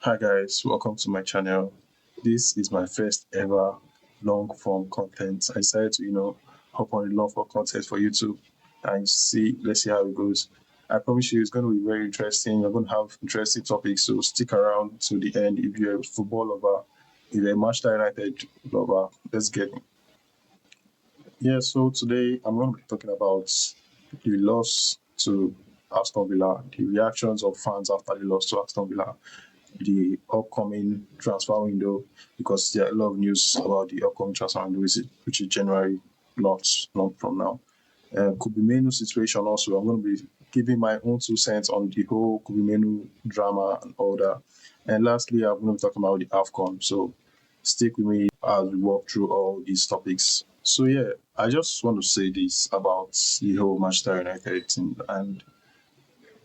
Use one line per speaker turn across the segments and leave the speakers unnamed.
Hi guys, welcome to my channel. This is my first ever long form content. I decided to, hop on a long form content for YouTube and let's see how it goes. I promise you it's going to be very interesting. You're going to have interesting topics, so stick around to the end if you're a football lover, if you're a Manchester United lover. Let's get it. Yeah, so today I'm going to be talking about the loss to Aston Villa, the reactions of fans after the loss to Aston Villa, the upcoming transfer window, because there are a lot of news about the upcoming transfer window, which is January, not long from now. Could be Menu situation also. I'm going to be giving my own 2 cents on the whole Could be Menu drama and all that. And lastly, I'm going to be talking about the AFCON. So stick with me as we walk through all these topics. So yeah, I just want to say this about the whole Manchester United thing, and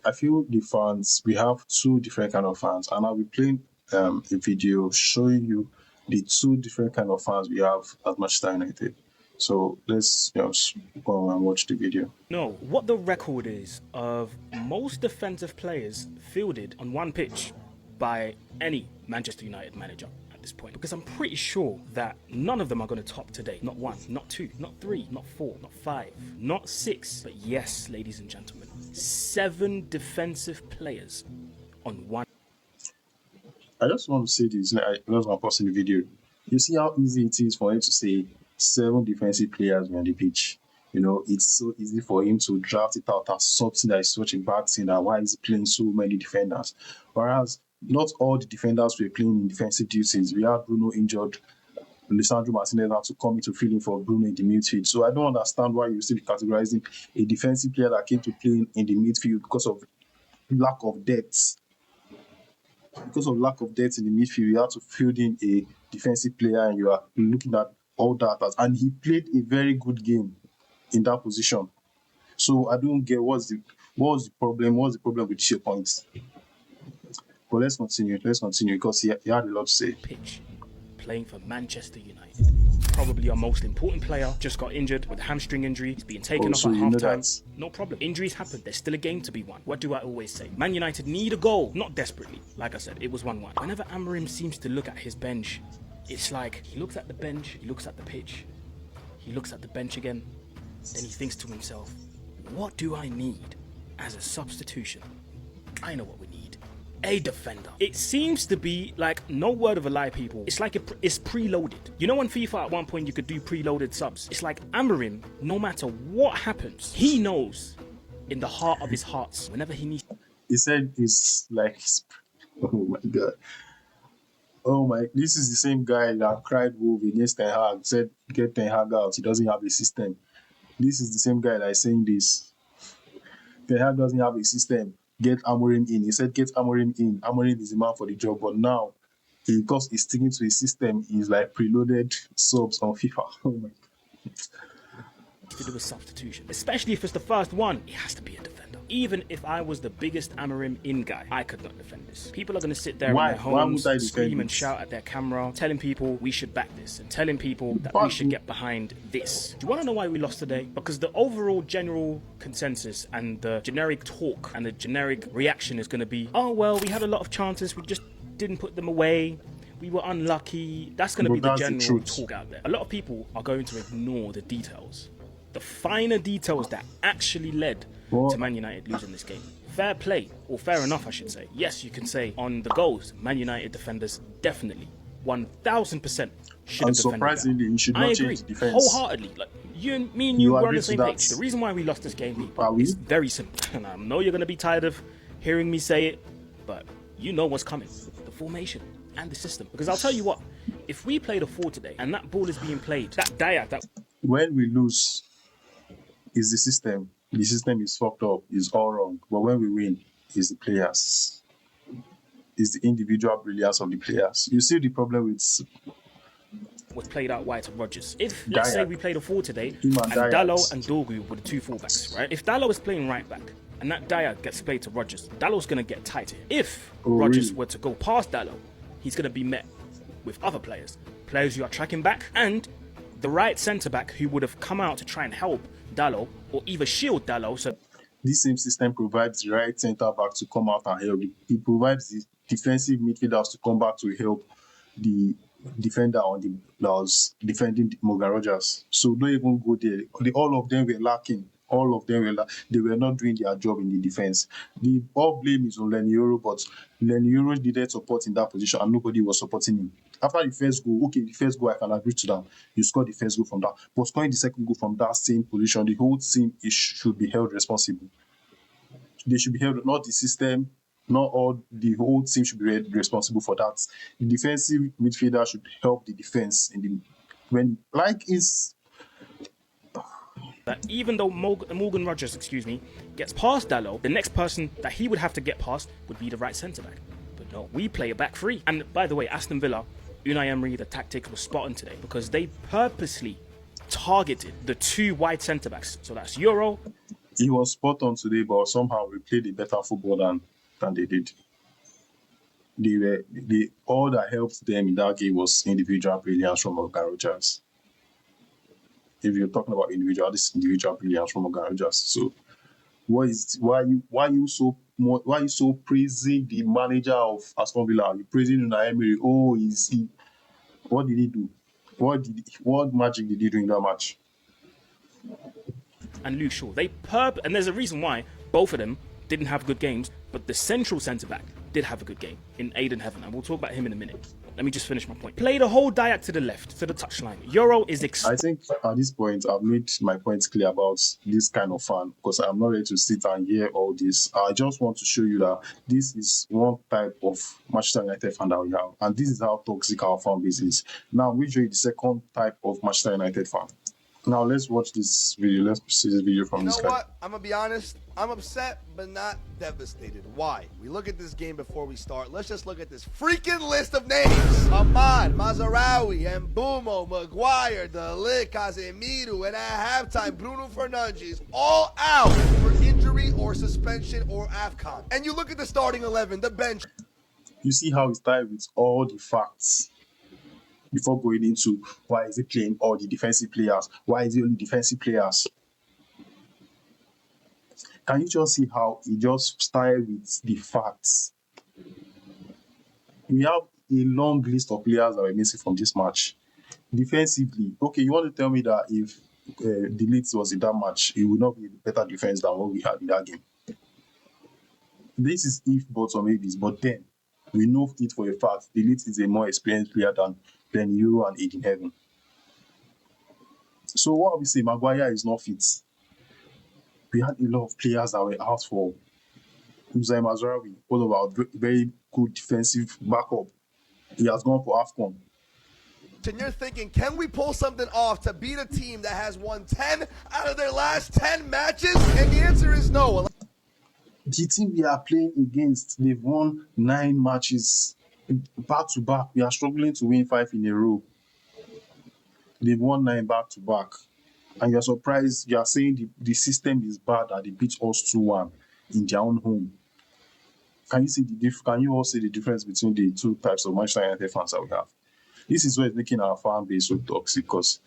I feel the fans, we have two different kind of fans, and I'll be playing a video showing you the two different kind of fans we have at Manchester United. So let's just go and watch the video.
Know what the record is of most defensive players fielded on one pitch by any Manchester United manager at this point, because I'm pretty sure that none of them are going to top today. Not one, not two, not three, not four, not five, not six, but yes, ladies and gentlemen, 7 defensive players on one.
I just want to say this, I just want to pause in the video. You see how easy it is for him to say 7 defensive players on the pitch. It's so easy for him to draft it out as something that is such a bad thing. That why is he playing so many defenders? Whereas not all the defenders were playing in defensive duties. We had Bruno injured. Lisandro Martinez had to come into fill in for Bruno in the midfield. So I don't understand why you still be categorizing a defensive player that came to play in the midfield because of lack of depth. Because of lack of depth in the midfield, you have to field in a defensive player, and you are looking at all that. And he played a very good game in that position. So I don't get what's the problem. What's the problem with your points? But let's continue. Because he had a lot to say.
Pitch, playing for Manchester United. Probably our most important player just got injured with a hamstring injury. He's being taken off at halftime. No problem. Injuries happen. There's still a game to be won. What do I always say? Man United need a goal, not desperately. Like I said, it was 1-1. Whenever Amorim seems to look at his bench, it's like he looks at the bench, he looks at the pitch, he looks at the bench again, then he thinks to himself, what do I need as a substitution? I know what we need. A defender. It seems to be like, no word of a lie, people. It's like it's preloaded. You know, on FIFA at one point you could do preloaded subs. It's like Amorim, no matter what happens, he knows in the heart of his hearts whenever he needs.
He said it's like, oh my god. Oh my, this is the same guy that cried wolf against Ten Hag, said get Ten Hag out, he doesn't have a system. This is the same guy that is saying this. Ten Hag doesn't have a system. Get Amorim in. He said get Amorim in. Amorim is the man for the job, but now because he's sticking to his system, he's like preloaded subs on FIFA. Oh my god.
To do a substitution, especially if it's the first one, it has to be a defender. Even if I was the biggest Amorim in guy, I could not defend this. People are going to sit there in their homes, scream and shout at their camera, telling people we should back this and telling people that we should get behind this. Do you want to know why we lost today? Because the overall general consensus and the generic talk and the generic reaction is going to be, oh well, we had a lot of chances, we just didn't put them away, we were unlucky. That's going to be the general talk out there. A lot of people are going to ignore the details, the finer details that actually led to Man United losing this game. Fair play, or fair enough I should say. Yes, you can say on the goals, Man United defenders definitely 1000% should have defended
surprisingly, you should not change the defense.
Wholeheartedly. Like me and you were on the same page. The reason why we lost this game, people, is very simple. And I know you're going to be tired of hearing me say it, but you know what's coming. The formation and the system. Because I'll tell you what, if we played a 4 today and that ball is being played, that Dyer, that...
When we lose, is the system. The system is fucked up. It's all wrong. But when we win, it's the players. It's the individual brilliance of the players. You see the problem with...
was played out wide to Rodgers. If, let's say, we played a 4 today, and Dalot and Dorgu were the 2 fullbacks, right? If Dalot is playing right back, and that Dyer gets played to Rodgers, Dalot's going to get tight here. If Rodgers were to go past Dalot, he's going to be met with other players who are tracking back, and the right centre-back who would have come out to try and help Dalot, or either shield Dalot. So
this same system provides the right centre-back to come out and help. It provides defensive midfielders to come back to help the defender that was defending Morgan Rogers. So don't even go there. All of them were lacking. All of them they were not doing their job in the defense. The all blame is on Lenny Euro, but Lenny Euro needed support in that position and nobody was supporting him. After the first goal, okay, the first goal I can agree to that. You scored the first goal from that. But scoring the second goal from that same position, the whole team should be held responsible. They should be held, not the system, not all, the whole team should be responsible for that. The defensive midfielder should help the defense in the when like is
that even though Morgan Rogers, gets past Dalot, the next person that he would have to get past would be the right centre back. But no, we play a back three. And by the way, Aston Villa, Unai Emery, the tactics was spot on today because they purposely targeted the two wide centre backs. So that's Euro.
He was spot on today, but somehow we played a better football than they did. All that helped them in that game was individual brilliance from Morgan Rogers. If you're talking about this individual brilliance from Morgan Rogers. So why are you so praising the manager of Aston Villa? You're praising Unai Emery. Oh, what did he do? What magic did he do in that match?
And Luke Shaw, and there's a reason why both of them didn't have good games, but the central centre back did have a good game in Aiden Heaven, and we'll talk about him in a minute. Let me just finish my point. Play the whole diac to the left, to the touchline. Euro is
I think at this point, I've made my point clear about this kind of fan because I'm not ready to sit and hear all this. I just want to show you that this is one type of Manchester United fan that we have, and this is how toxic our fan base is. Now, we show you the second type of Manchester United fan. Now let's watch this video. Let's see this video from this guy.
You know what? I'm going to be honest. I'm upset, but not devastated. Why? We look at this game before we start. Let's just look at this freaking list of names. Ahmad, Mazraoui, Mbeumo, Maguire, De Ligt, Casemiro, and at halftime, Bruno Fernandes, all out for injury or suspension or AFCON. And you look at the starting 11, the bench.
You see how he started with all the facts before going into why is he playing all the defensive players? Why is he only defensive players? Can you just see how he just started with the facts? We have a long list of players that were missing from this match. Defensively, okay, you want to tell me that if De Ligt was in that match, it would not be better defense than what we had in that game? This is if, buts, or maybes, but then we know it for a fact. De Ligt is a more experienced player than Euro and Aiden Heaven. So what we say, Maguire is not fit. We had a lot of players that were out for Uzai Mazraoui, all of our very good defensive backup. He has gone for AFCON.
And you're thinking, can we pull something off to beat a team that has won 10 out of their last 10 matches? And the answer is no.
The team we are playing against, they've won 9 matches back to back. We are struggling to win 5 in a row. They've won 9 back to back. And you're surprised, you are saying the system is bad that they beat us 2-1 in their own home. Can you all see the difference between the two types of Manchester United fans that we have? This is what is making our fan base so toxic, because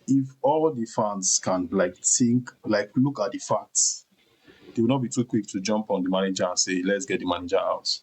if all the fans can look at the facts, they will not be too quick to jump on the manager and say, let's get the manager out.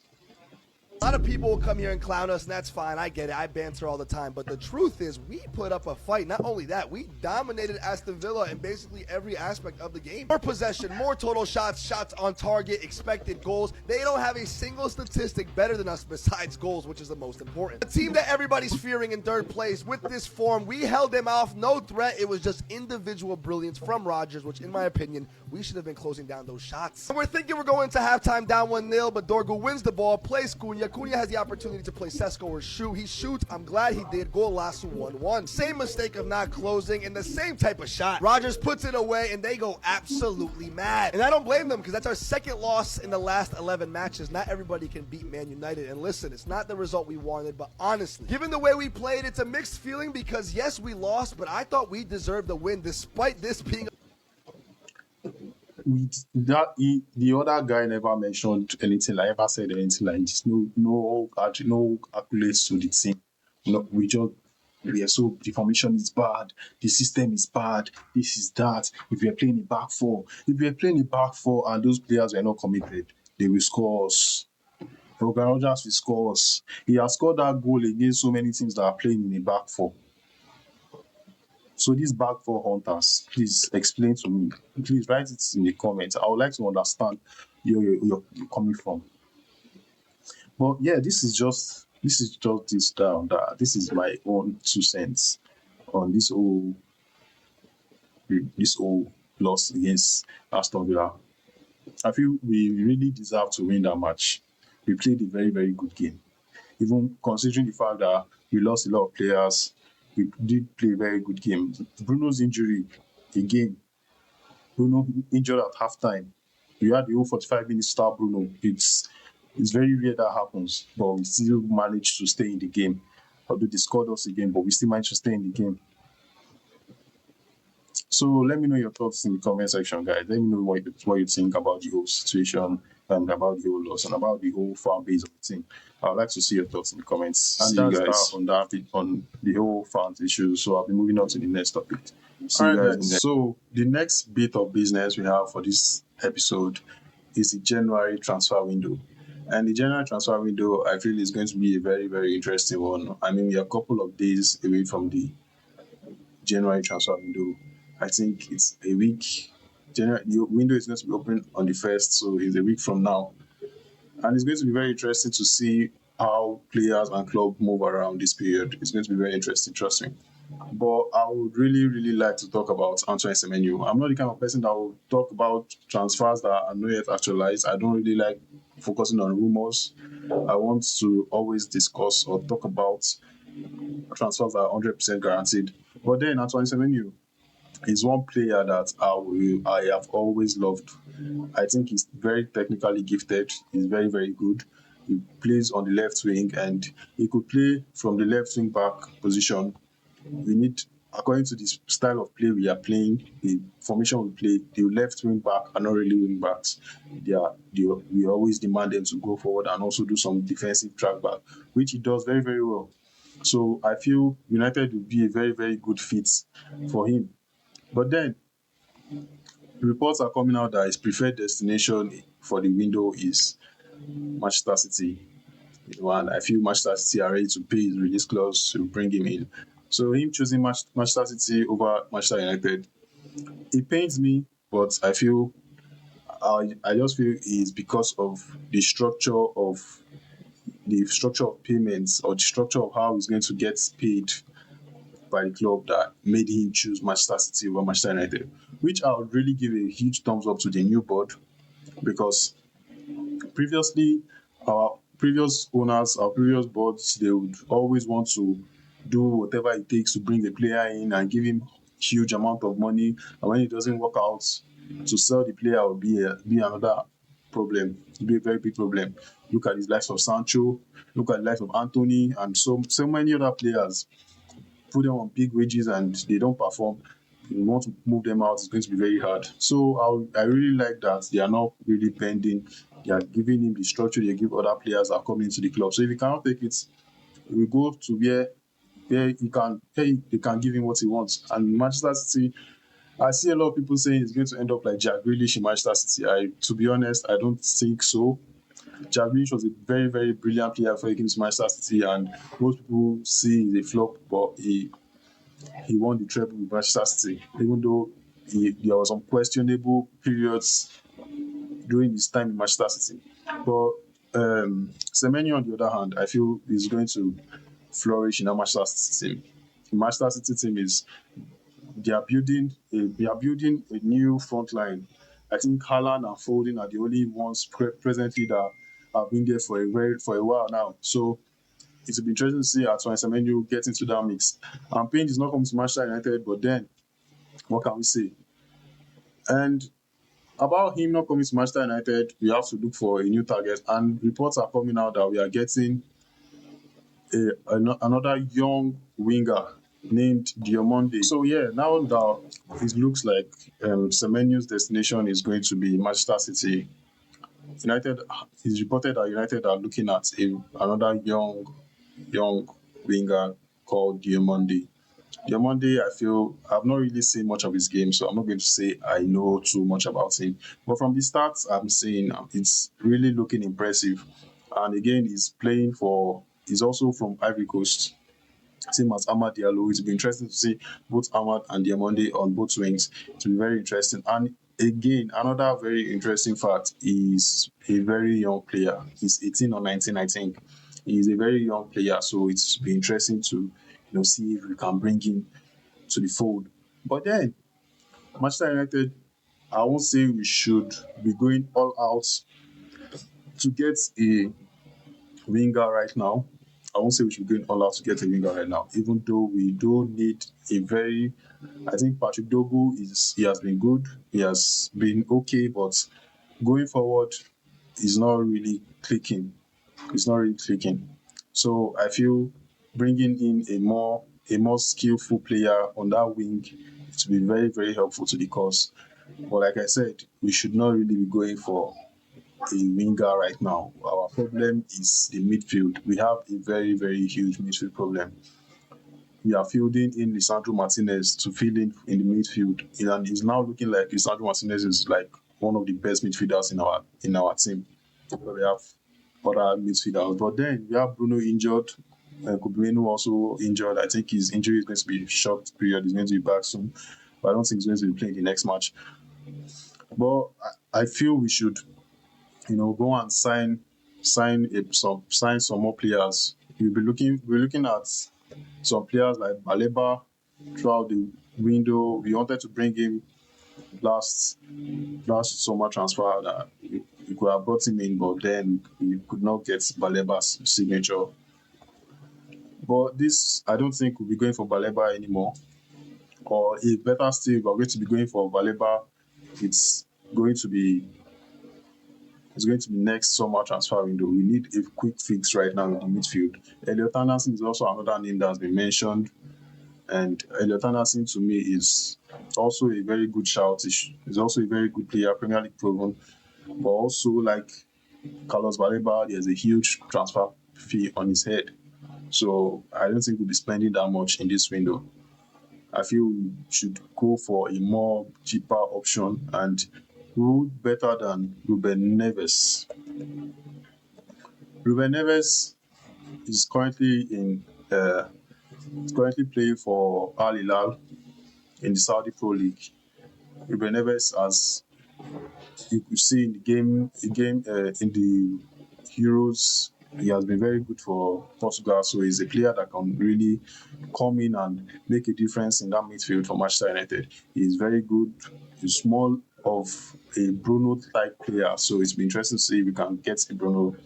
A lot of people will come here and clown us, and that's fine. I get it. I banter all the time. But the truth is, we put up a fight. Not only that, we dominated Aston Villa in basically every aspect of the game. More possession, more total shots, shots on target, expected goals. They don't have a single statistic better than us besides goals, which is the most important. The team that everybody's fearing in third place, with this form, we held them off. No threat. It was just individual brilliance from Rodgers, which, in my opinion, we should have been closing down those shots. And we're thinking we're going to halftime down 1-0, but Dorgu wins the ball, plays Cunha. Cunha has the opportunity to play Sesko or shoot. He shoots. I'm glad he did. Goal lasts 1-1. Same mistake of not closing and the same type of shot. Rodgers puts it away and they go absolutely mad. And I don't blame them because that's our second loss in the last 11 matches. Not everybody can beat Man United. And listen, it's not the result we wanted, but honestly, given the way we played, it's a mixed feeling because yes, we lost, but I thought we deserved the win despite this being
the other guy never mentioned anything, like ever said anything like this. No accolades to the team. The formation is bad, the system is bad, this is that. If we are playing a back four and those players were not committed, they will score us. Morgan Rogers will score us. He has scored that goal against so many teams that are playing in the back four. So these back four hunters, please explain to me. Please write it in the comments. I would like to understand you're coming from. But yeah, this is just this down that this is my own 2 cents on this whole loss against Aston Villa. I feel we really deserve to win that match. We played a very, very good game. Even considering the fact that we lost a lot of players, we did play a very good game. Bruno's injury, again, Bruno injured at halftime. You had the whole 45 minutes start Bruno. It's very rare that happens, but we still managed to stay in the game. Although they scored us again, but we still managed to stay in the game. So let me know your thoughts in the comment section, guys. Let me know what you think about the whole situation and about the whole loss and about the whole fan base of the team. I'd like to see your thoughts in the comments. And see you guys on the whole fans issue. So I'll be moving on to the next topic. See you guys. So the next bit of business we have for this episode is the January transfer window. And the January transfer window, I feel, is going to be a very, very interesting one. I mean, we are a couple of days away from the January transfer window. I think it's a week. The window is going to be open on the 1st, so it's a week from now. And it's going to be very interesting to see how players and club move around this period. It's going to be very interesting, trust me. But I would really, really like to talk about Antoine Semenyo. I'm not the kind of person that will talk about transfers that are not yet actualized. I don't really like focusing on rumors. I want to always discuss or talk about transfers that are 100% guaranteed. But then Antoine Semenyo is one player that I have always loved. I think he's very technically gifted. He's very, very good. He plays on the left wing and he could play from the left wing back position. We need, according to the style of play we are playing, the formation we play, the left wing back are not really wing backs. We always demand them to go forward and also do some defensive track back, which he does very, very well. So I feel United will be a very, very good fit for him. But then reports are coming out that his preferred destination for the window is Manchester City. And I feel Manchester City are ready to pay his release clause to bring him in. So him choosing Manchester City over Manchester United, it pains me, but I just feel it's because of the structure of payments or the structure of how he's going to get paid by the club that made him choose Manchester City over Manchester United, which I would really give a huge thumbs up to the new board, because previously our previous owners, our previous boards, they would always want to do whatever it takes to bring a player in and give him huge amount of money, and when it doesn't work out, to sell the player will be another problem. It'll be a very big problem. Look at the likes of Sancho, look at the likes of Anthony, and so many other players. Put them on big wages and they don't perform. You want to move them out, it's going to be very hard. So I really like that they are not really bending. They are giving him the structure they give other players that are coming into the club. So if he cannot take it, we go to where they can give him what he wants. And Manchester City, I see a lot of people saying it's going to end up like Jack Grealish in Manchester City. To be honest, I don't think so. Jack Grealish was a very, very brilliant player before he came to Manchester City, and most people see he's a flop, but he won the treble with Manchester City, even though there was some questionable periods during his time in Manchester City. But Semenyo, on the other hand, I feel is going to flourish in a Manchester City team. The Manchester City team they are building a new front line. I think Haaland and Foden are the only ones presently that have been there for a while now. So it will be interesting to see Antoine Semenyo get into that mix. And Payne is not coming to Manchester United, but then what can we say? And about him not coming to Manchester United, we have to look for a new target. And reports are coming out that we are getting another young winger named Diomande. So yeah, now that it looks like Semenyo's destination is going to be Manchester City, United is reported that United are looking at another young winger called Diomande. Diomande, I feel I've not really seen much of his game, so I'm not going to say I know too much about him. But from the stats I'm seeing, it's really looking impressive. and again he's also from Ivory Coast, same as Ahmad Diallo. It'll be interesting to see both Ahmad and Diamonde on both wings. It will be very interesting. And again, another very interesting fact is a very young player. He's 18 or 19, I think. He's a very young player, so it's be interesting to see if we can bring him to the fold. But then, Manchester United, I won't say we should be going all out to get a winger right now. I won't say we should be going all out to get a winger right now, even though we do need a very. I think Patrick Dogu he has been good, he has been okay, but going forward, he's not really clicking. It's not really clicking. So I feel bringing in a more skillful player on that wing to be very very helpful to the cause. But like I said, we should not really be going for a winger right now. Our problem is the midfield. We have a very, very huge midfield problem. We are fielding in Lisandro Martinez to fill in the midfield, and it's now looking like Lisandro Martinez is like one of the best midfielders in our team. But we have other midfielders. But then we have Bruno injured, Kubimenu also injured. I think his injury is going to be a short period. He's going to be back soon, but I don't think he's going to be playing the next match. But I feel we should go and sign some more players. We're looking at some players like Baleba throughout the window. We wanted to bring him last summer transfer that we could have brought him in, but then we could not get Baleba's signature. But this, I don't think we'll be going for Baleba anymore. Or a better still, we're going to be going for Baleba. It's going to be next summer transfer window. We need a quick fix right now in the midfield. Elliot Anderson is also another name that has been mentioned. And Elliot Anderson to me is also a very good shout. He's also a very good player, Premier League proven. But also, like Carlos Baleba, there's a huge transfer fee on his head. So I don't think we'll be spending that much in this window. I feel we should go for a more cheaper option, and who better than Ruben Neves? Ruben Neves is currently playing for Al Hilal in the Saudi Pro League. Ruben Neves, as you could see in the Euros, he has been very good for Portugal. So he's a player that can really come in and make a difference in that midfield for Manchester United. He's very good. He's more of a Bruno type player. So it's been interesting to see if we can get Ruben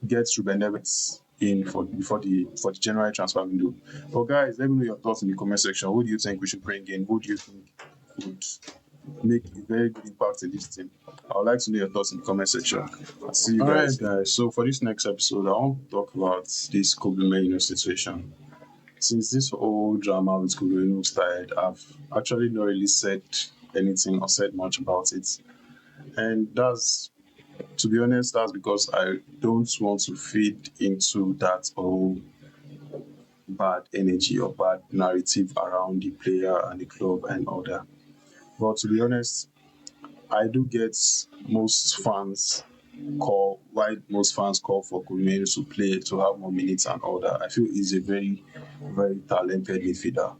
Neves in before the January transfer window. But guys, let me know your thoughts in the comment section. Who do you think we should bring in? Who do you think would make a very good impact in this team? I would like to know your thoughts in the comment section. I'll see you guys. Alright guys, so for this next episode, I want to talk about this Kobe Mainoo situation. Since this whole drama with Kobe Mainoo started, I've actually not really said anything or said much about it. And to be honest, that's because I don't want to feed into that whole bad energy or bad narrative around the player and the club and all that. But to be honest, I do get why most fans call for Kobe to play, to have more minutes and all that. I feel he's a very, very talented midfielder,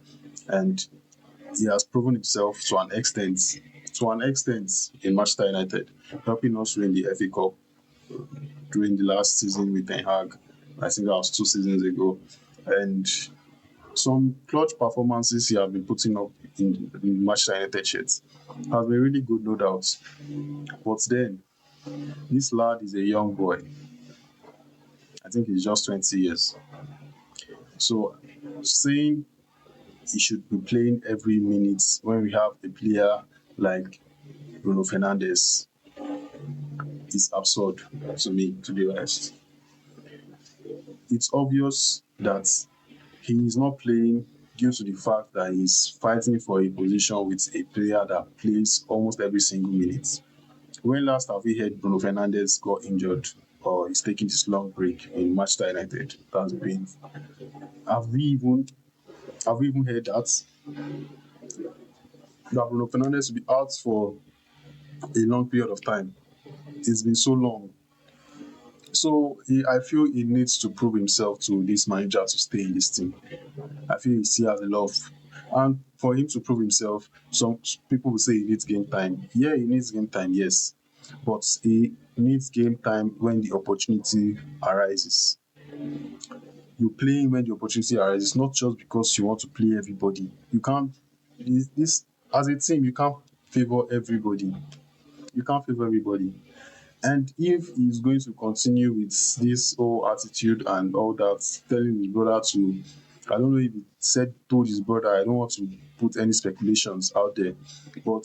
and he has proven himself to an extent in Manchester United, helping us win the FA Cup during the last season with Ten Hag. I think that was 2 seasons ago, and some clutch performances he has been putting up in Manchester United shirts has been really good, no doubt. But then, this lad is a young boy. I think he's just 20 years. So, saying he should be playing every minute when we have a player like Bruno Fernandes is absurd to me, to be honest. It's obvious that he is not playing due to the fact that he's fighting for a position with a player that plays almost every single minute. When last have we heard Bruno Fernandes got injured or is taking this long break in Manchester United? That's been. Have we even heard that Bruno Fernandes will be out for a long period of time? It's been so long. So I feel he needs to prove himself to this manager to stay in this team. I feel he still has a lot of, and for him to prove himself, some people will say he needs game time. Yeah, he needs game time, yes, but he needs game time when the opportunity arises. You play when the opportunity arises, not just because you want to play everybody. You can't. This as a team, you can't favor everybody. You can't favor everybody. And if he's going to continue with this whole attitude and all that, telling his brother to, I don't know if he told his brother, I don't want to put any speculations out there, but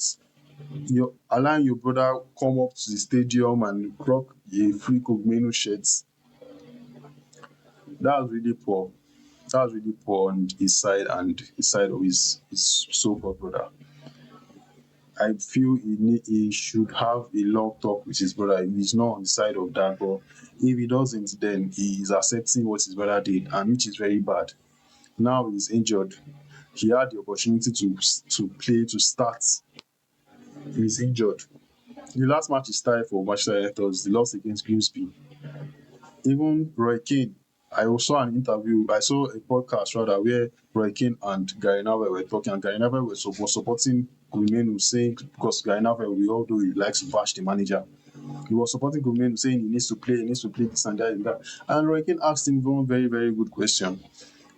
you're allowing your brother come up to the stadium and rock a free Kogmenu shirt, that was really poor. That was really poor on his side and his side of his so-called brother. I feel he should have a long talk with his brother. He's not on the side of that, but if he doesn't, then he is accepting what his brother did, and which is very bad. Now he's injured. He had the opportunity to play, to start. He's injured. The last match he started for Manchester United was the loss against Grimsby. Even Roy Keane, I saw an interview, I saw a podcast rather, where Roy Keane and Gary Neville were talking, and Gary Neville was supporting Gumenu, saying, because Gary Neville, we all know he likes to bash the manager. He was supporting Gumenu, saying he needs to play this and that and that. And Roy Keane asked him one very, very good question.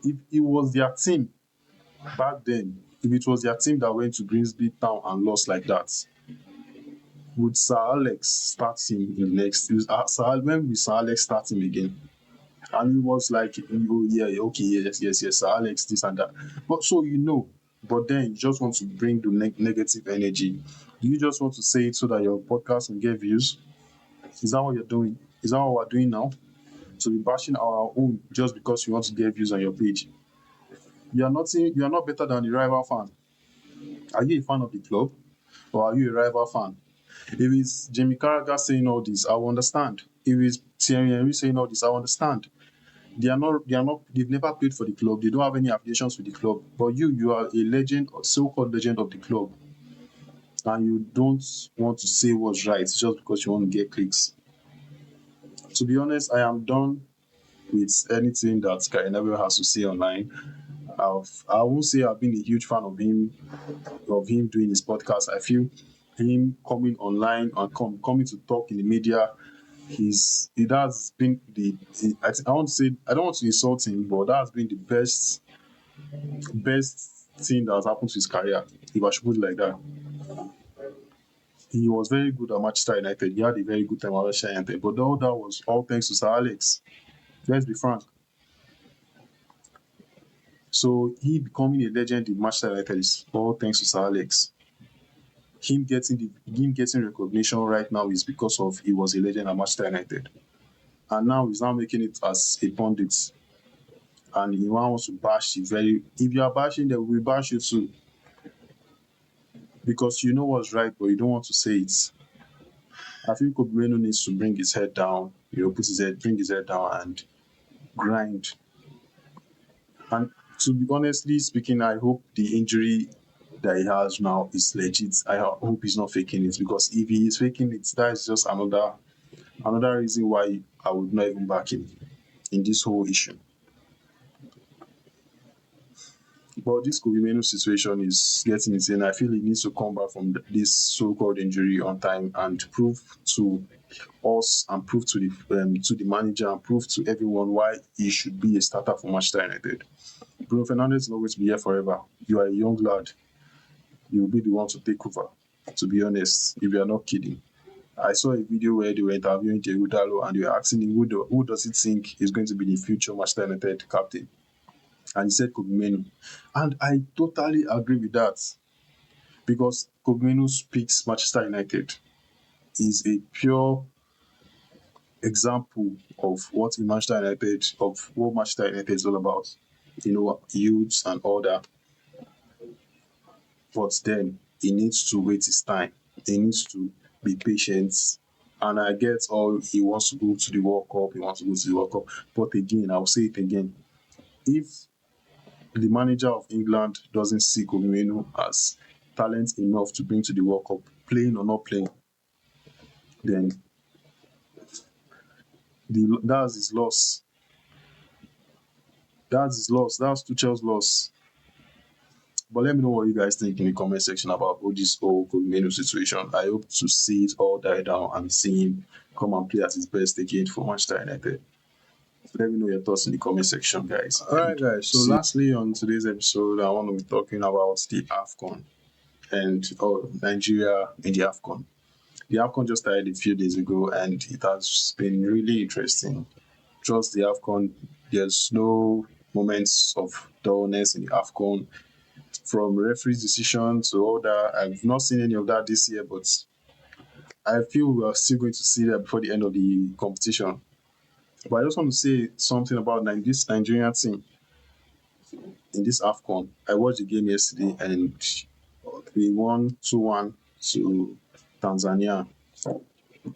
If it was their team back then, if it was their team that went to Grimsby Town and lost like that, would Sir Alex start him in the next? When will Sir Alex start him again? And he was like, oh, yeah, okay, yes, Sir Alex, this and that. But so but then you just want to bring the negative energy. Do you just want to say it so that your podcast can get views? Is that what you're doing? Is that what we're doing now? So we're bashing our own just because you want to get views on your page. You are nothing. You are not better than the rival fan. Are you a fan of the club, or are you a rival fan? If it's Jamie Carragher saying all this, I will understand. If it's Thierry Henry saying all this, I will understand. They've never played for the club. They don't have any affiliations with the club. But you are a legend, or so-called legend of the club, and you don't want to say what's right just because you want to get clicks. To be honest, I am done with anything that Gary Neville has to say online. I won't say I've been a huge fan of him doing his podcast. I feel him coming online and coming to talk in the media, it has been I want to say, I don't want to insult him, but that has been the best thing that has happened to his career, if I should put it like that. He was very good at Manchester United. He had a very good time at Manchester United, but all that was all thanks to Sir Alex. Let's be frank. So he becoming a legend in Manchester United is all thanks to Sir Alex. Him getting recognition right now is because of he was a legend at Manchester United, and now he's now making it as a pundit. And he wants to bash the very. If you are bashing them, we bash you too, because you know what's right, but you don't want to say it. I think Kobe Menu needs to bring his head down. Bring his head down and grind. And to be honestly speaking, I hope the injury that he has now is legit. I hope he's not faking it, because if he is faking it, that is just another reason why I would not even back him in this whole issue. But this Kobe Menu situation is getting insane. I feel he needs to come back from this so-called injury on time and prove to us and prove to the manager and prove to everyone why he should be a starter for Manchester United. Bruno Fernandes is not going to be here forever. You are a young lad. You will be the one to take over. To be honest, if you are not kidding. I saw a video where they were interviewing Diego Dallo and they were asking him who does he think is going to be the future Manchester United captain. And he said Kobe Menu. And I totally agree with that, because Kobe Menu speaks Manchester United. He's a pure example of what Manchester United is all about. Youths and all that. But then he needs to wait his time. He needs to be patient. And I get all he wants to go to the World Cup. But again, I'll say it again. If the manager of England doesn't see Kobe Menu as talent enough to bring to the World Cup, playing or not playing, then That's his loss. That's his loss. That's Tuchel's loss. But let me know what you guys think in the comment section about all this whole Menu situation. I hope to see it all die down and see him come and play at his best again for Manchester United. Let me know your thoughts in the comment section, guys. Alright, guys. So, lastly, on today's episode, I want to be talking about the AFCON and Nigeria in the AFCON. The AFCON just started a few days ago, and it has been really interesting. Just the AFCON, there's no moments of dullness in the AFCON. From referee's decision to all that, I've not seen any of that this year, but I feel we are still going to see that before the end of the competition. But I just want to say something about this Nigerian team in this AFCON. I watched the game yesterday and we won 2-1 to Tanzania.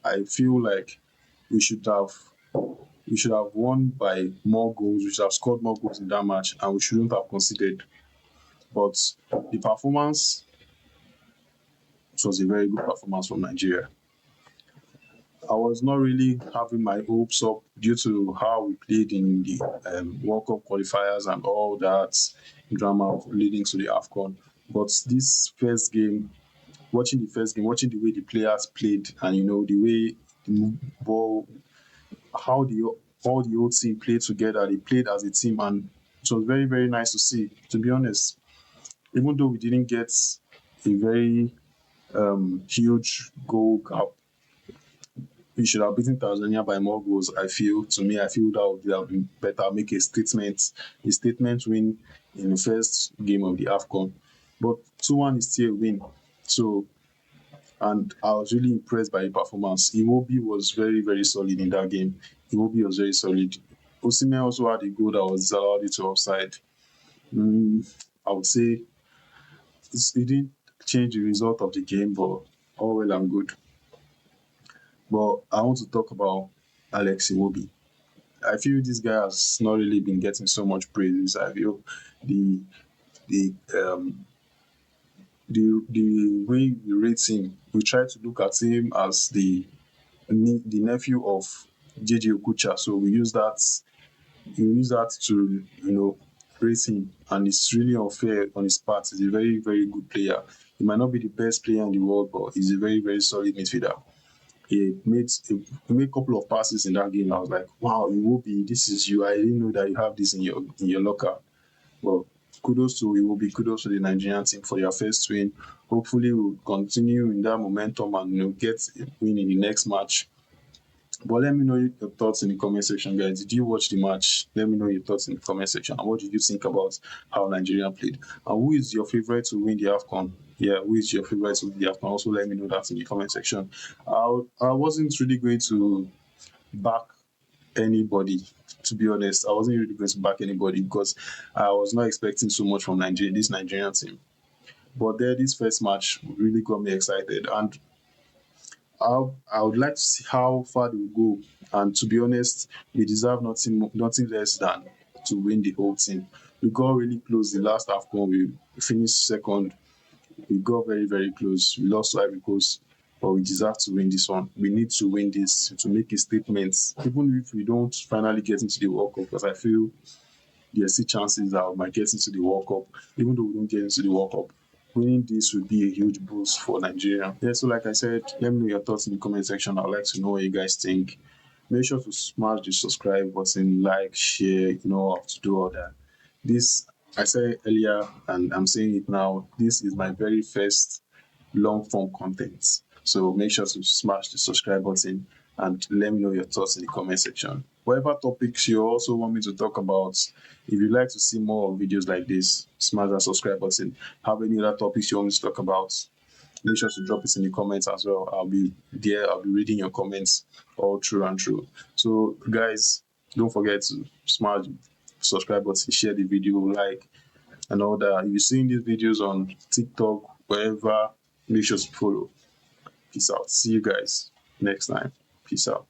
I feel like we should have won by more goals. We should have scored more goals in that match, and we shouldn't have conceded. But the performance, it was a very good performance from Nigeria. I was not really having my hopes up due to how we played in the World Cup qualifiers and all that drama leading to the AFCON. But this first game, watching the way the players played, and the way the ball, how all the whole team played together, they played as a team, and it was very, very nice to see, to be honest. Even though we didn't get a very huge goal gap, we should have beaten Tanzania by more goals. I feel that would have been better. Make a statement win in the first game of the AFCON. But 2-1 is still a win. So, and I was really impressed by the performance. Iwobi was very, very solid in that game. Iwobi was very solid. Osimhen also had a goal that was allowed it to offside. I would say it didn't change the result of the game, but all well and good. But I want to talk about Alex Iwobi. I feel this guy has not really been getting so much praise. I feel the way we rate him, we try to look at him as the nephew of JJ Okucha. So we use that to rate him, and it's really unfair on his part. He's a very, very good player. He might not be the best player in the world, but he's a very, very solid midfielder. He made a couple of passes in that game. I was like, wow, Iwobi, this is you. I didn't know that you have this in your locker. Well, kudos to Iwobi, kudos to the Nigerian team for their first win. Hopefully we'll continue in that momentum and get a win in the next match. But let me know your thoughts in the comment section, guys. Did you watch the match? Let me know your thoughts in the comment section. And what did you think about how Nigeria played? And who is your favorite to win the AFCON? Yeah, who is your favorite to win the AFCON? Also, let me know that in the comment section. I wasn't really going to back anybody, to be honest. I wasn't really going to back anybody because I was not expecting so much from this Nigerian team. But this first match really got me excited. And I would like to see how far they will go. And to be honest, we deserve nothing less than to win the whole team. We got really close the last AFCON. We finished second. We got very, very close. We lost to Ivory Coast, but we deserve to win this one. We need to win this to make a statement. Even if we don't finally get into the World Cup, because I feel there's still chances that we might get into the World Cup. Even though we don't get into the World Cup, winning this would be a huge boost for Nigeria. Yeah, so like I said, let me know your thoughts in the comment section. I'd like to know what you guys think. Make sure to smash the subscribe button, like, share, how to do all that. This, I said earlier, and I'm saying it now, this is my very first long form content. So make sure to smash the subscribe button and let me know your thoughts in the comment section. Whatever topics you also want me to talk about, if you'd like to see more videos like this, smash that subscribe button. Have any other topics you want me to talk about, make sure to drop it in the comments as well. I'll be there. I'll be reading your comments all through and through. So guys, don't forget to smash the subscribe button, share the video, like, and all that. If you're seeing these videos on TikTok, wherever, make sure to follow. Peace out. See you guys next time. Peace out.